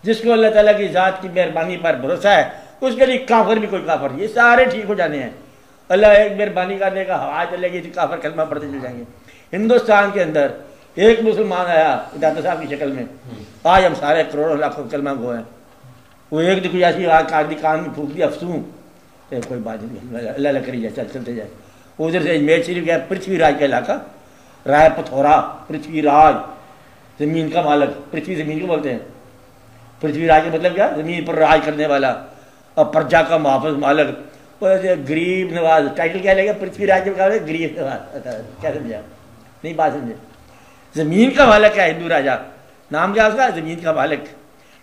जिसको अल्लाह ताला की ज़ात की मेहरबानी पर भरोसा है उसके लिए काफिर भी कोई काफिर, ये सारे ठीक हो जाने हैं। अल्लाह एक मेहरबानी करने का हवा चलेगी तो काफिर कलमा पढ़ते चल जाएंगे। हिंदुस्तान के अंदर एक मुसलमान आया दादा साहब की शक्ल में, आज हम सारे करोड़ों लाखों कलमा गो हैं। वो एक दिन कोई ऐसी कागजी कान में फूक दी अफसूं, कोई बात नहीं, अल्लाह करी जाए, चलते जाए। उधर से अजमेर शरीफ गया, पृथ्वीराज का इलाका, राय पथौरा, पृथ्वीराज जमीन का मालक, पृथ्वी जमीन को बोलते हैं। पृथ्वीराज का मतलब क्या, जमीन पर राज करने वाला और प्रजा का मुहाफ़िज़ मालक। गरीब नवाज टाइटल क्या लेगा, पृथ्वीराज का गरीब नवाज। क्या समझा, नहीं बात समझे। जमीन का मालक है हिंदू राजा, नाम क्या उसका, जमीन का मालिक।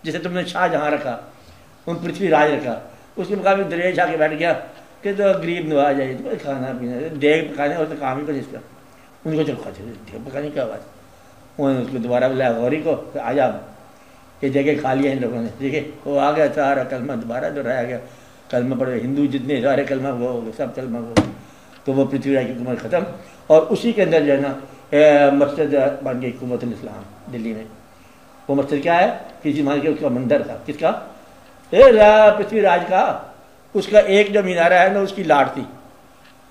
जैसे तुमने शाहजहाँ रखा, उन पृथ्वीराज रखा, उसके मुकाबले दरवेश आके बैठ गया कि तो गरीब नवाज है, तो खाना पीना देग पकाने और तो काम ही कुछ इसका। उनको चलो खा देग पकाने क्या बात, उन्होंने उसको दोबारा बुलाया गौरी को, आ जा ये जगह खा लिया इन लोगों ने। देखिए वो आ गया, सारा कलमा दोबारा दोहराया गया, कलमा पढ़े हिंदू जितने सारे कलमा गो हो गए, सब कलमा गो। तो वो पृथ्वीराज की हुकूमत ख़त्म और उसी के अंदर जो है ना मस्जिद बन गई हुकूमतुल इस्लाम दिल्ली में। वो मस्जिद क्या है, किसी मान के उसका मंदिर था, किसका, पृथ्वीराज का। उसका एक जो मीनारा है ना उसकी लाट थी,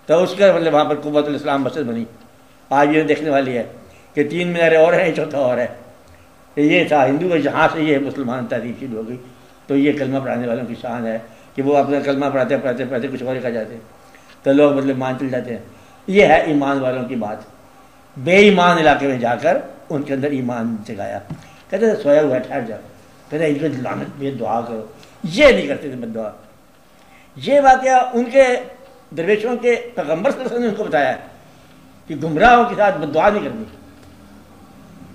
तो उसका मतलब वहाँ पर हुकूमतुल इस्लाम मस्जिद बनी। आज ये देखने वाली है कि 3 मीनारे और हैं, चौथा और है। ये था हिंदू का, जहाँ से ये मुसलमान तहरीक शुरू हो गई। तो ये कलमा पढ़ाने वालों की शान है कि वो अपना कलमा पढ़ाते पढ़ाते पढ़ाते कुछ और लिखा जाते हैं, तो लोग मतलब मान चल जाते हैं। ये है ईमान वालों की बात। बेईमान इलाके में जाकर उनके अंदर ईमान जगाया। कहते सोया हुआ ठहर जाओ, कहते इनको लानत पे दुआ करो, ये नहीं करते थे बद्दुआ। ये वाकया उनके दरवेशों के पैगम्बर सल्लल्लाहु अलैहि वसल्लम ने उनको बताया कि गुमराहों के साथ बद्दुआ नहीं करनी,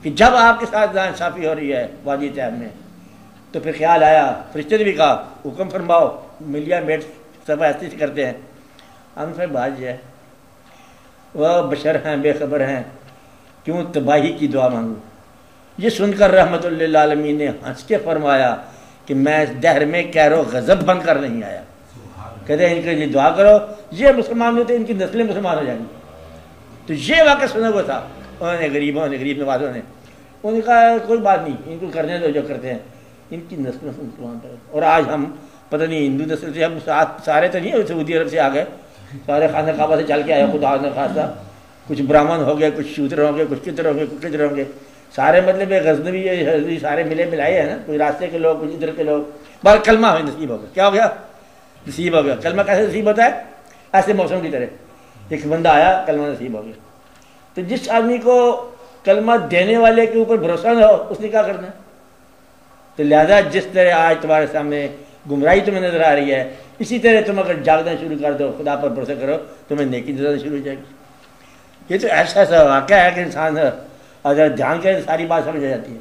कि जब आपके साथ नाइंसाफ़ी हो रही है वादी तैब में, तो फिर ख्याल आया, फरिश्ते ने भी कहा हुक्म फरमाओ, मिलिया मेट सब ऐसे करते हैं। हम फिर बाज है वह बशर हैं, बेखबर हैं, क्यों तबाही की दुआ मांगूँ। ये सुनकर रहमतुल लिल आलमीन ने हंस के फरमाया कि मैं इस दहर में कैरो गज़ब बन कर नहीं आया। कहते हैं इनके लिए दुआ करो, ये मुसलमान होते इनकी नस्लें मुसलमान हो जाएंगी। तो ये वाक़या सुना हुआ था उन्होंने, गरीबों ने, गरीब नवाजों ने। उन्होंने कहा कोई बात नहीं, इनको करने दो जो करते हैं, इनकी नस्लों से मुसलमान करो। और आज हम पता नहीं हिंदू नस्ल से हम सारे तो नहीं सऊदी अरब से आ गए, सारे खाना काबा से चल के आए, खुदा ने खासा। कुछ ब्राह्मण हो गए, कुछ शूद्र होंगे, कुछ कितर होंगे, कुछ कितर होंगे, सारे मतलब गजनवी सारे मिले मिलाए हैं ना। कुछ रास्ते के लोग, कुछ इधर के लोग। बार कलमा हमें नसीब हो गया। क्या हो गया, नसीब हो गया। कलमा कैसे नसीब होता है, ऐसे मौसम की तरह एक बंदा आया, कलमा नसीब हो गया। तो जिस आदमी को कलमा देने वाले के ऊपर भरोसा न हो उसने क्या करना है। तो लिहाजा जिस तरह आज तुम्हारे सामने गुमराही तुम्हें नजर आ रही है, इसी तरह तुम अगर जागना शुरू कर दो, खुदा पर भरोसा करो, तुम्हें नेकी नजर शुरू हो जाएगी। ये तो ऐसा ऐसा वाक़या है कि इंसान अगर ध्यान करे सारी बात समझ आ जाती है।